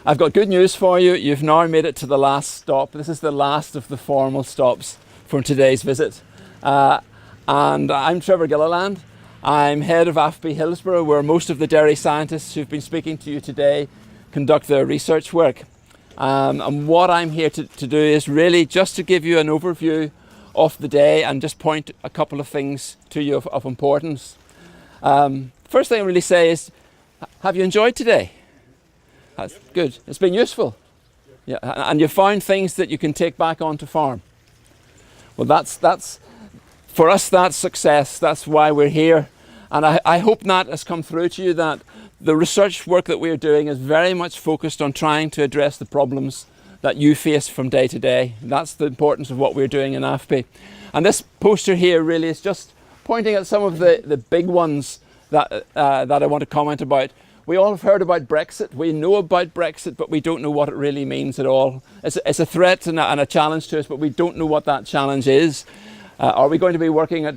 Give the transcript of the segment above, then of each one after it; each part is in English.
I've got good news for you. You've now made it to the last stop. This is the last of the formal stops for today's visit. And I'm Trevor Gilliland. I'm head of AFBI Hillsborough, where most of the dairy scientists who've been speaking to you today conduct their research work. And what I'm here to do is really just to give you an overview of the day and just point a couple of things to you of importance. First thing I really say is, have you enjoyed today? That's good. It's been useful. Yeah, and you found things that you can take back onto farm. Well, that's for us, that's success. That's why we're here. And I hope that has come through to you, that the research work that we're doing is very much focused on trying to address the problems that you face from day to day. That's the importance of what we're doing in AFBI. And this poster here really is just pointing at some of the big ones that I want to comment about. We all have heard about Brexit. We know about Brexit, but we don't know what it really means at all. It's a threat and a challenge to us, but we don't know what that challenge is. Are we going to be working at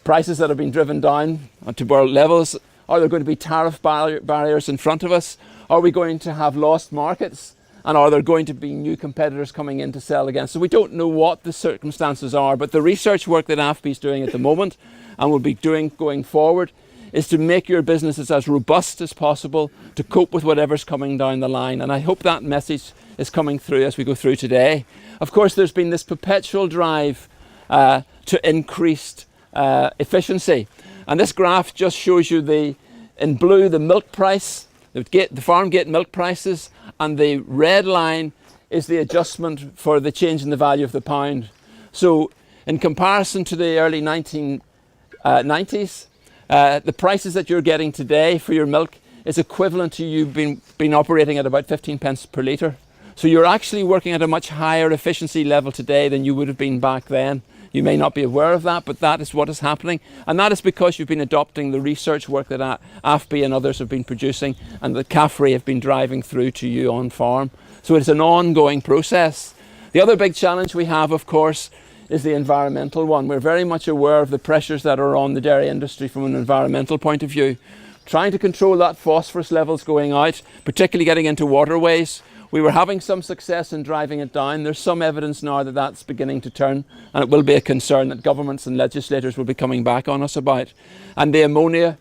prices that have been driven down to world levels? Are there going to be tariff barriers in front of us? Are we going to have lost markets? And are there going to be new competitors coming in to sell again? So we don't know what the circumstances are, but the research work that AFBI is doing at the moment and will be doing going forward is to make your businesses as robust as possible to cope with whatever's coming down the line. And I hope that message is coming through as we go through today. Of course, there's been this perpetual drive to increased efficiency. And this graph just shows you in blue, the milk price, the farm gate milk prices, and the red line is the adjustment for the change in the value of the pound. So in comparison to the early 1990s, the prices that you're getting today for your milk is equivalent to you being operating at about 15 pence per litre. So you're actually working at a much higher efficiency level today than you would have been back then. You may not be aware of that, but that is what is happening. And that is because you've been adopting the research work that AFBI and others have been producing and that CAFRE have been driving through to you on farm. So it's an ongoing process. The other big challenge we have, of course, is the environmental one. We're very much aware of the pressures that are on the dairy industry from an environmental point of view. Trying to control that phosphorus levels going out, particularly getting into waterways. We were having some success in driving it down. There's some evidence now that that's beginning to turn, and it will be a concern that governments and legislators will be coming back on us about. And the ammonia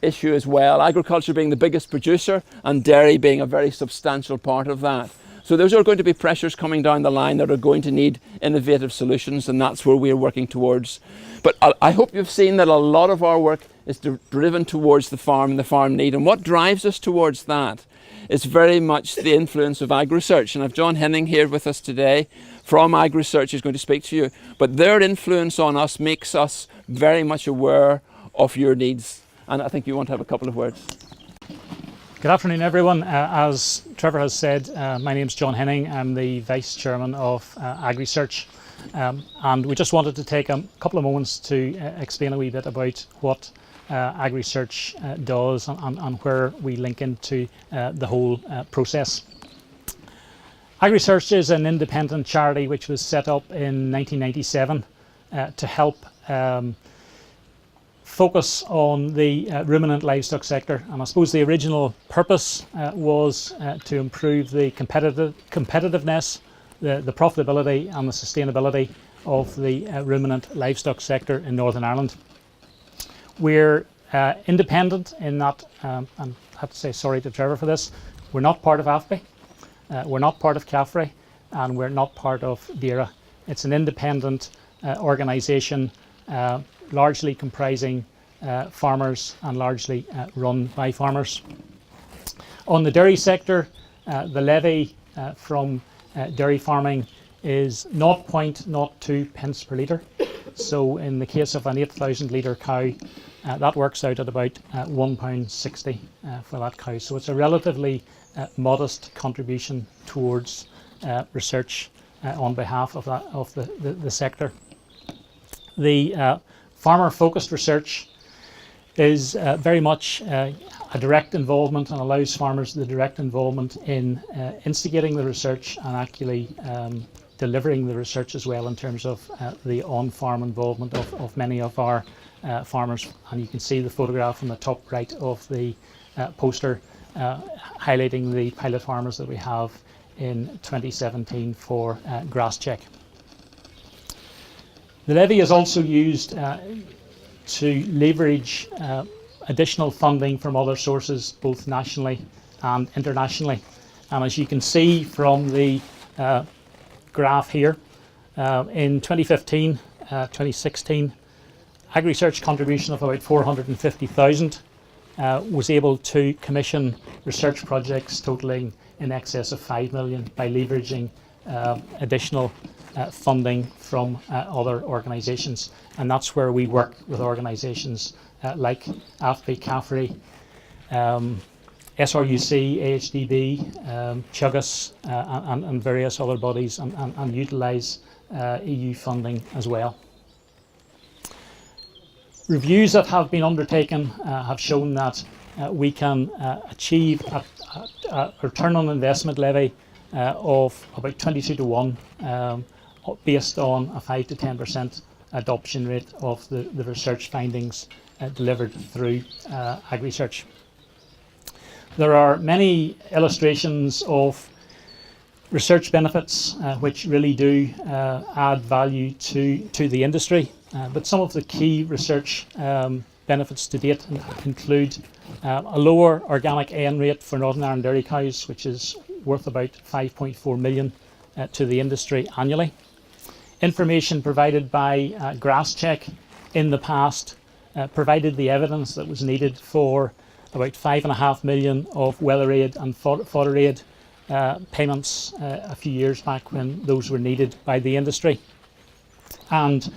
issue as well, agriculture being the biggest producer and dairy being a very substantial part of that. So those are going to be pressures coming down the line that are going to need innovative solutions, and that's where we're working towards. But I hope you've seen that a lot of our work is driven towards the farm and the farm need. And what drives us towards that is very much the influence of Agri-Research. And I've John Henning here with us today from Agri-Research who's going to speak to you. But their influence on us makes us very much aware of your needs. And I think you want to have a couple of words. Good afternoon, everyone. As Trevor has said, my name's John Henning. I'm the Vice Chairman of Agri-Research. And we just wanted to take a couple of moments to explain a wee bit about what Agri-Research does and where we link into the whole process. Agri-Research is an independent charity which was set up in 1997 to help focus on the ruminant livestock sector. And I suppose the original purpose was to improve the competitiveness, the profitability and the sustainability of the ruminant livestock sector in Northern Ireland. We're independent in that, and I have to say sorry to Trevor for this, we're not part of AFBI, we're not part of CAFRE, and we're not part of DERA. It's an independent organisation, largely comprising farmers and largely run by farmers. On the dairy sector, the levy from dairy farming is 0.02 pence per litre. So in the case of an 8,000 litre cow, that works out at about £1.60 for that cow. So it's a relatively modest contribution towards research on behalf of the sector. The farmer-focused research is very much a direct involvement and allows farmers the direct involvement in instigating the research and actually delivering the research as well in terms of the on-farm involvement of many of our farmers. And you can see the photograph on the top right of the poster highlighting the pilot farmers that we have in 2017 for grass check. The levy is also used to leverage additional funding from other sources, both nationally and internationally. And as you can see from the graph here, in 2015, 2016, Agri-Research contribution of about 450,000 was able to commission research projects totaling in excess of 5 million by leveraging additional funding from other organisations. And that's where we work with organisations like AFBI, CAFRI, SRUC, AHDB, Chugus, and various other bodies, and utilise EU funding as well. Reviews that have been undertaken have shown that we can achieve a return on investment levy of about 22 to 1 based on a 5 to 10% adoption rate of the research findings delivered through Agri-Research. There are many illustrations of research benefits which really do add value to the industry, but some of the key research benefits to date include a lower organic AN rate for Northern Ireland dairy cows, which is worth about 5.4 million to the industry annually. Information provided by Grass Check in the past provided the evidence that was needed for about 5.5 million of weather aid and fodder aid payments a few years back when those were needed by the industry. And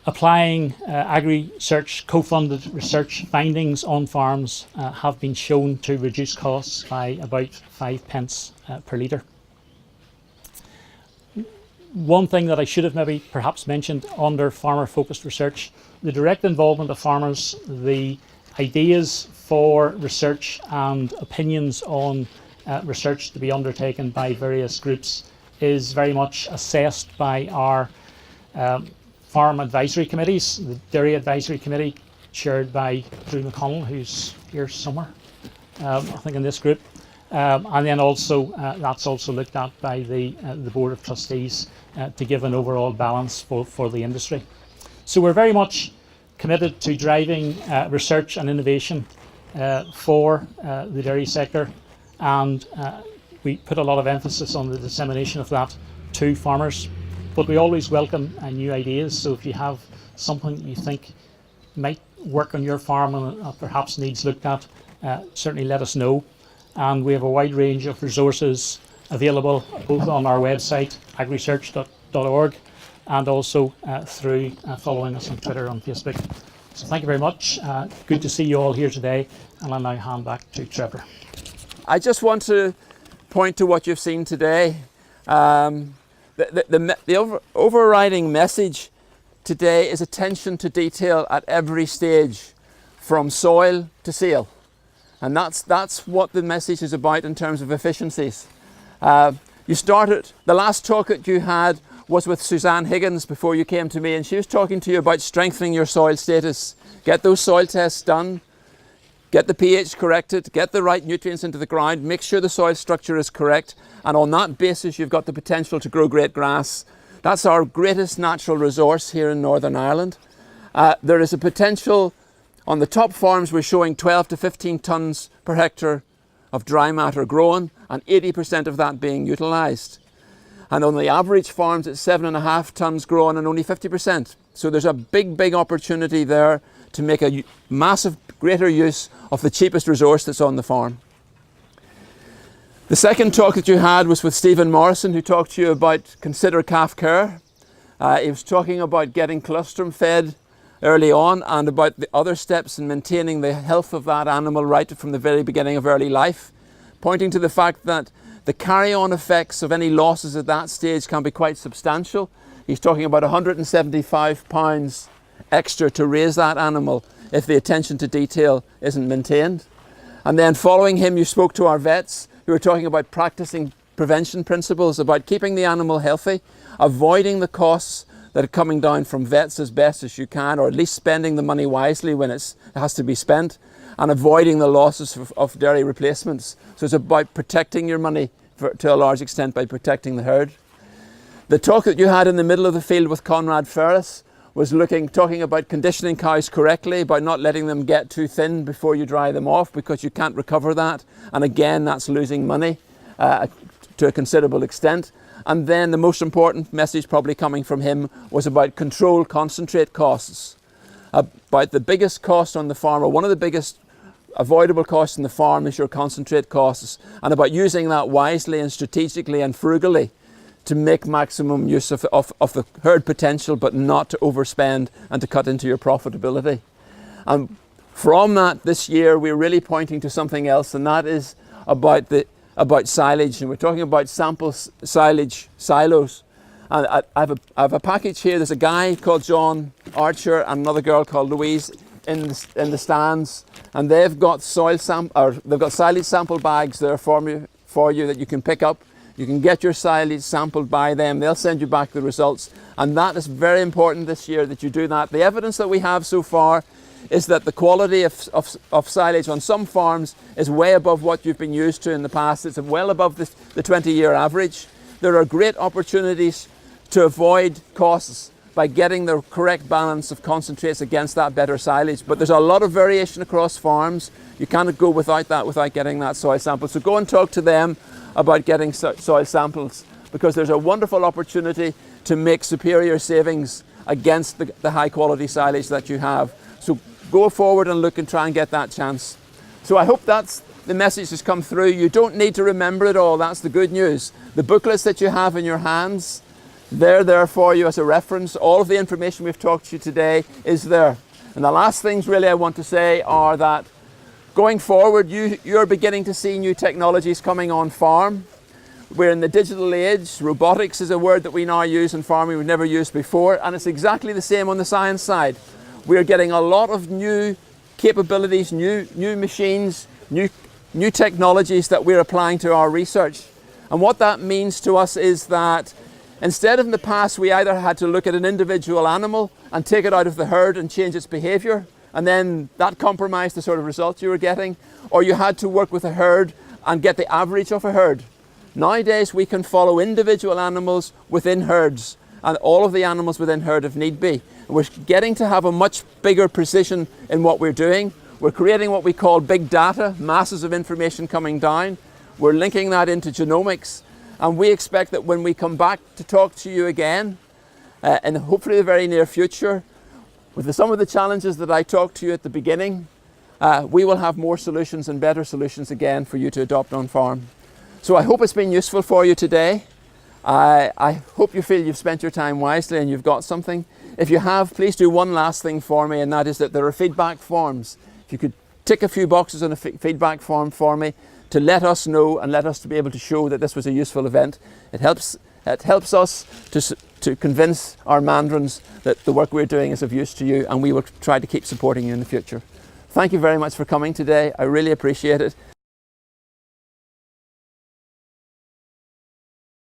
applying Agri-Research co-funded research findings on farms have been shown to reduce costs by about 5 pence per litre. One thing that I should have maybe perhaps mentioned under farmer focused research, the direct involvement of farmers, the ideas for research and opinions on research to be undertaken by various groups is very much assessed by our farm advisory committees, the Dairy Advisory Committee chaired by Drew McConnell, who's here somewhere, I think in this group, and then also that's also looked at by the Board of Trustees to give an overall balance for the industry. So we're very much committed to driving research and innovation for the dairy sector, and we put a lot of emphasis on the dissemination of that to farmers, but we always welcome new ideas. So if you have something that you think might work on your farm and perhaps needs looked at, certainly let us know. And we have a wide range of resources available both on our website agriresearch.org and also through following us on Twitter and Facebook. So thank you very much. Good to see you all here today, and I'll now hand back to Trevor. I just want to point to what you've seen today. The overriding message today is attention to detail at every stage, from soil to sale. And that's what the message is about in terms of efficiencies. You started, the last talk that you had was with Suzanne Higgins before you came to me, and she was talking to you about strengthening your soil status. Get those soil tests done, get the pH corrected, get the right nutrients into the ground, make sure the soil structure is correct, and on that basis you've got the potential to grow great grass. That's our greatest natural resource here in Northern Ireland. There is a potential. On the top farms, we're showing 12 to 15 tonnes per hectare of dry matter grown, and 80% of that being utilised. And on the average farms, it's 7.5 tonnes grown and only 50%. So there's a big opportunity there to make a massive, greater use of the cheapest resource that's on the farm. The second talk that you had was with Stephen Morrison, who talked to you about consider calf care. He was talking about getting colostrum fed early on and about the other steps in maintaining the health of that animal right from the very beginning of early life, pointing to the fact that the carry-on effects of any losses at that stage can be quite substantial. He's talking about £175 extra to raise that animal if the attention to detail isn't maintained. And then following him, you spoke to our vets who were talking about practicing prevention principles, about keeping the animal healthy, avoiding the costs that are coming down from vets as best as you can, or at least spending the money wisely when it has to be spent, and avoiding the losses of dairy replacements. So it's about protecting your money to a large extent by protecting the herd. The talk that you had in the middle of the field with Conrad Ferris was talking about conditioning cows correctly, by not letting them get too thin before you dry them off, because you can't recover that. And again, that's losing money to a considerable extent. And then the most important message probably coming from him was about control concentrate costs. About the biggest cost on the farm, or one of the biggest avoidable costs in the farm, is your concentrate costs, and about using that wisely and strategically and frugally to make maximum use of the herd potential, but not to overspend and to cut into your profitability. And from that, this year we're really pointing to something else, and that is about silage. And we're talking about sample silage silos. And I have a package here. There's a guy called John Archer and another girl called Louise in the stands, and they've got silage sample bags there for you that you can pick up. You can get your silage sampled by them. They'll send you back the results. And that is very important this year that you do that. The evidence that we have so far is that the quality of silage on some farms is way above what you've been used to in the past. It's well above the 20-year average. There are great opportunities to avoid costs by getting the correct balance of concentrates against that better silage. But there's a lot of variation across farms. You can't go without that, without getting that soil sample. So go and talk to them about getting soil samples, because there's a wonderful opportunity to make superior savings against the high quality silage that you have. So go forward and look and try and get that chance. So I hope that's the message has come through. You don't need to remember it all. That's the good news. The booklets that you have in your hands, they're there for you as a reference. All of the information we've talked to you today is there. And the last things really I want to say are that going forward, you're beginning to see new technologies coming on farm. We're in the digital age. Robotics is a word that we now use in farming we've never used before, and it's exactly the same on the science side. We're getting a lot of new capabilities, new machines, new technologies that we're applying to our research. And what that means to us is that instead of in the past we either had to look at an individual animal and take it out of the herd and change its behavior, and then that compromised the sort of results you were getting, or you had to work with a herd and get the average of a herd. Nowadays we can follow individual animals within herds, and all of the animals within herd if need be. We're getting to have a much bigger precision in what we're doing. We're creating what we call big data, masses of information coming down. We're linking that into genomics, and we expect that when we come back to talk to you again, in hopefully the very near future, with some of the challenges that I talked to you at the beginning, we will have more solutions and better solutions again for you to adopt on farm. So I hope it's been useful for you today. I hope you feel you've spent your time wisely and you've got something. If you have, please do one last thing for me, and that is that there are feedback forms. If you could tick a few boxes on a feedback form for me to let us know and let us to be able to show that this was a useful event. It helps us to convince our mandarins that the work we're doing is of use to you, and we will try to keep supporting you in the future. Thank you very much for coming today. I really appreciate it.